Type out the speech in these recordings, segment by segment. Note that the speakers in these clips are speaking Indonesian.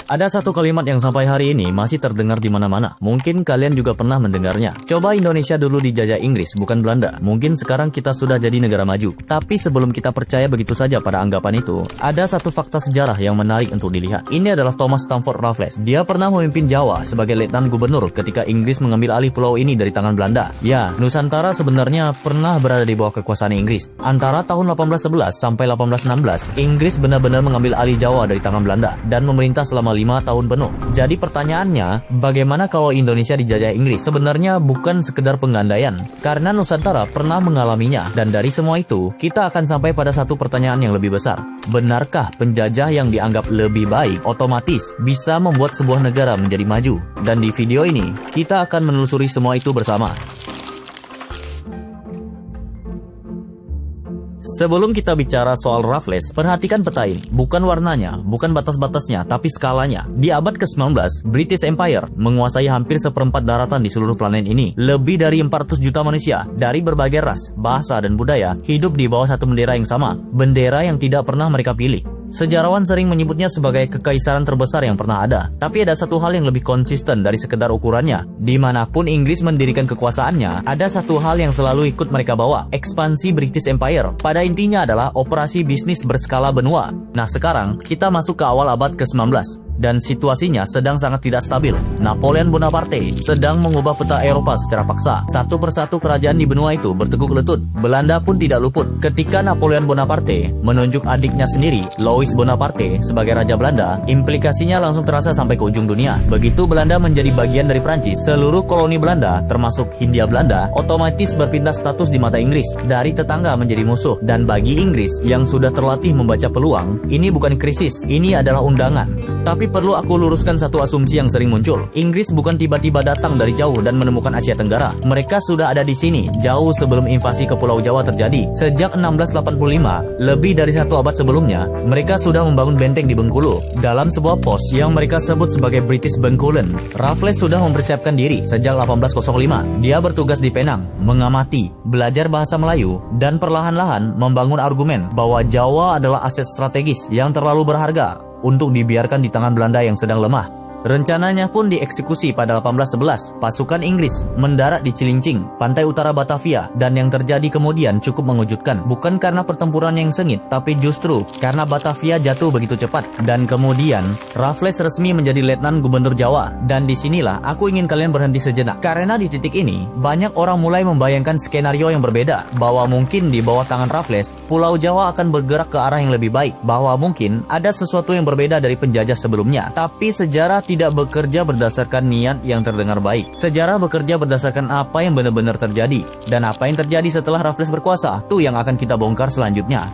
Ada satu kalimat yang sampai hari ini masih terdengar di mana-mana. Mungkin kalian juga pernah mendengarnya. Coba Indonesia dulu dijajah Inggris, bukan Belanda. Mungkin sekarang kita sudah jadi negara maju. Tapi sebelum kita percaya begitu saja pada anggapan itu, ada satu fakta sejarah yang menarik untuk dilihat. Ini adalah Thomas Stamford Raffles. Dia pernah memimpin Jawa sebagai letnan gubernur ketika Inggris mengambil alih pulau ini dari tangan Belanda. Ya, Nusantara sebenarnya pernah berada di bawah kekuasaan Inggris. Antara tahun 1811 sampai 1816, Inggris benar-benar mengambil alih Jawa dari tangan Belanda dan memerintah selama 5 tahun penuh. Jadi pertanyaannya, bagaimana kalau Indonesia dijajah Inggris? Sebenarnya bukan sekedar penggandaian, karena Nusantara pernah mengalaminya. Dan dari semua itu, kita akan sampai pada satu pertanyaan yang lebih besar. Benarkah penjajah yang dianggap lebih baik otomatis bisa membuat sebuah negara menjadi maju? Dan di video ini, kita akan menelusuri semua itu bersama. Sebelum kita bicara soal Raffles, perhatikan peta ini. Bukan warnanya, bukan batas-batasnya, tapi skalanya. Di abad ke-19, British Empire menguasai hampir seperempat daratan di seluruh planet ini. Lebih dari 400 juta manusia dari berbagai ras, bahasa, dan budaya hidup di bawah satu bendera yang sama. Bendera yang tidak pernah mereka pilih. Sejarawan sering menyebutnya sebagai kekaisaran terbesar yang pernah ada. Tapi ada satu hal yang lebih konsisten dari sekedar ukurannya. Dimanapun Inggris mendirikan kekuasaannya, ada satu hal yang selalu ikut mereka bawa. Ekspansi British Empire. Pada intinya adalah operasi bisnis berskala benua. Nah sekarang, kita masuk ke awal abad ke-19. Dan situasinya sedang sangat tidak stabil. Napoleon Bonaparte sedang mengubah peta Eropa secara paksa. Satu persatu kerajaan di benua itu berteguk lutut. Belanda pun tidak luput. Ketika Napoleon Bonaparte menunjuk adiknya sendiri, Louis Bonaparte, sebagai Raja Belanda, implikasinya langsung terasa sampai ke ujung dunia. Begitu Belanda menjadi bagian dari Prancis, seluruh koloni Belanda, termasuk Hindia Belanda, otomatis berpindah status di mata Inggris, dari tetangga menjadi musuh. Dan bagi Inggris yang sudah terlatih membaca peluang, ini bukan krisis, ini adalah undangan. Tapi perlu aku luruskan satu asumsi yang sering muncul. Inggris bukan tiba-tiba datang dari jauh dan menemukan Asia Tenggara. Mereka sudah ada di sini jauh sebelum invasi ke Pulau Jawa terjadi. Sejak 1685, lebih dari satu abad sebelumnya, mereka sudah membangun benteng di Bengkulu. Dalam sebuah pos yang mereka sebut sebagai British Bencoolen, Raffles sudah mempersiapkan diri sejak 1805. Dia bertugas di Penang, mengamati, belajar bahasa Melayu, dan perlahan-lahan membangun argumen bahwa Jawa adalah aset strategis yang terlalu berharga untuk dibiarkan di tangan Belanda yang sedang lemah. Rencananya pun dieksekusi pada 1811. Pasukan Inggris mendarat di Cilincing, pantai utara Batavia, dan yang terjadi kemudian cukup mengejutkan. Bukan karena pertempuran yang sengit, tapi justru karena Batavia jatuh begitu cepat. Dan kemudian Raffles resmi menjadi letnan gubernur Jawa. Dan disinilah aku ingin kalian berhenti sejenak, karena di titik ini banyak orang mulai membayangkan skenario yang berbeda, bahwa mungkin di bawah tangan Raffles, Pulau Jawa akan bergerak ke arah yang lebih baik, bahwa mungkin ada sesuatu yang berbeda dari penjajah sebelumnya. Tapi sejarah tidak bekerja berdasarkan niat yang terdengar baik. Sejarah bekerja berdasarkan apa yang benar-benar terjadi. Dan apa yang terjadi setelah Raffles berkuasa, itu yang akan kita bongkar selanjutnya.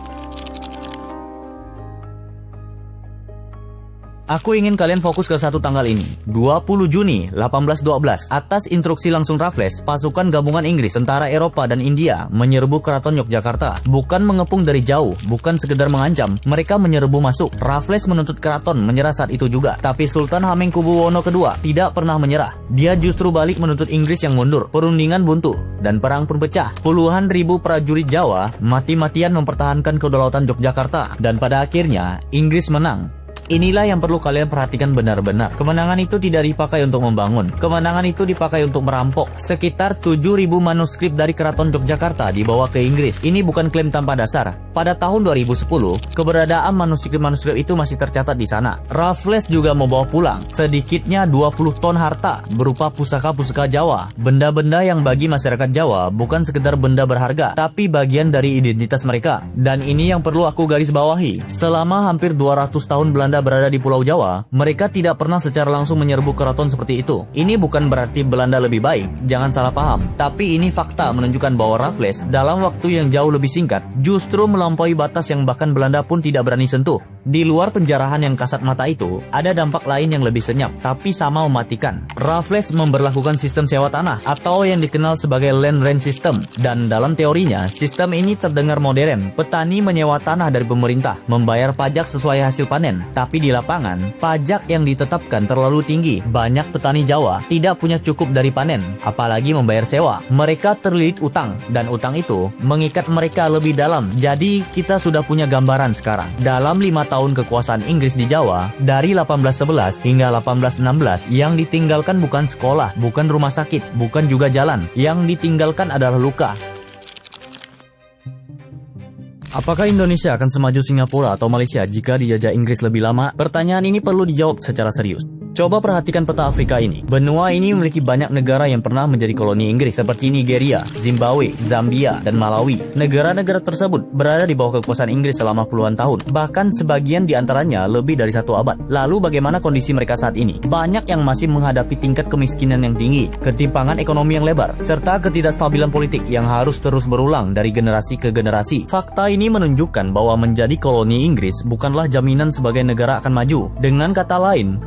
Aku ingin kalian fokus ke satu tanggal ini, 20 Juni 1812. Atas instruksi langsung Raffles, pasukan gabungan Inggris, tentara Eropa, dan India menyerbu keraton Yogyakarta. Bukan mengepung dari jauh, bukan sekedar mengancam, mereka menyerbu masuk. Raffles menuntut keraton menyerah saat itu juga. Tapi Sultan Hamengkubuwono II tidak pernah menyerah. Dia justru balik menuntut Inggris yang mundur. Perundingan buntu, dan perang pun pecah. Puluhan ribu prajurit Jawa mati-matian mempertahankan kedaulatan Yogyakarta. Dan pada akhirnya, Inggris menang. Inilah yang perlu kalian perhatikan benar-benar. Kemenangan itu tidak dipakai untuk membangun. Kemenangan itu dipakai untuk merampok. Sekitar 7.000 manuskrip dari Keraton Yogyakarta dibawa ke Inggris. Ini bukan klaim tanpa dasar. Pada tahun 2010, keberadaan manuskrip-manuskrip itu masih tercatat di sana. Raffles juga membawa pulang sedikitnya 20 ton harta berupa pusaka-pusaka Jawa. Benda-benda yang bagi masyarakat Jawa bukan sekedar benda berharga, tapi bagian dari identitas mereka. Dan ini yang perlu aku garis bawahi. Selama hampir 200 tahun Belanda berada di Pulau Jawa, mereka tidak pernah secara langsung menyerbu keraton seperti itu. Ini bukan berarti Belanda lebih baik, jangan salah paham. Tapi ini fakta menunjukkan bahwa Raffles dalam waktu yang jauh lebih singkat justru melampaui batas yang bahkan Belanda pun tidak berani sentuh. Di luar penjarahan yang kasat mata itu, ada dampak lain yang lebih senyap, tapi sama mematikan. Raffles memberlakukan sistem sewa tanah, atau yang dikenal sebagai land rent system. Dan dalam teorinya, sistem ini terdengar modern. Petani menyewa tanah dari pemerintah, membayar pajak sesuai hasil panen. Tapi di lapangan, pajak yang ditetapkan terlalu tinggi. Banyak petani Jawa tidak punya cukup dari panen, apalagi membayar sewa. Mereka terlilit utang, dan utang itu mengikat mereka lebih dalam. Jadi, kita sudah punya gambaran sekarang. Dalam 5 tahun tahun kekuasaan Inggris di Jawa, dari 1811 hingga 1816, yang ditinggalkan bukan sekolah, bukan rumah sakit, bukan juga jalan. Yang ditinggalkan adalah luka. Apakah Indonesia akan semaju Singapura atau Malaysia jika dijajah Inggris lebih lama? Pertanyaan ini perlu dijawab secara serius. Coba perhatikan peta Afrika ini. Benua ini memiliki banyak negara yang pernah menjadi koloni Inggris seperti Nigeria, Zimbabwe, Zambia, dan Malawi. Negara-negara tersebut berada di bawah kekuasaan Inggris selama puluhan tahun, bahkan sebagian di antaranya lebih dari 1 abad. Lalu bagaimana kondisi mereka saat ini? Banyak yang masih menghadapi tingkat kemiskinan yang tinggi, ketimpangan ekonomi yang lebar, serta ketidakstabilan politik yang harus terus berulang dari generasi ke generasi. Fakta ini menunjukkan bahwa menjadi koloni Inggris bukanlah jaminan sebagai negara akan maju. Dengan kata lain,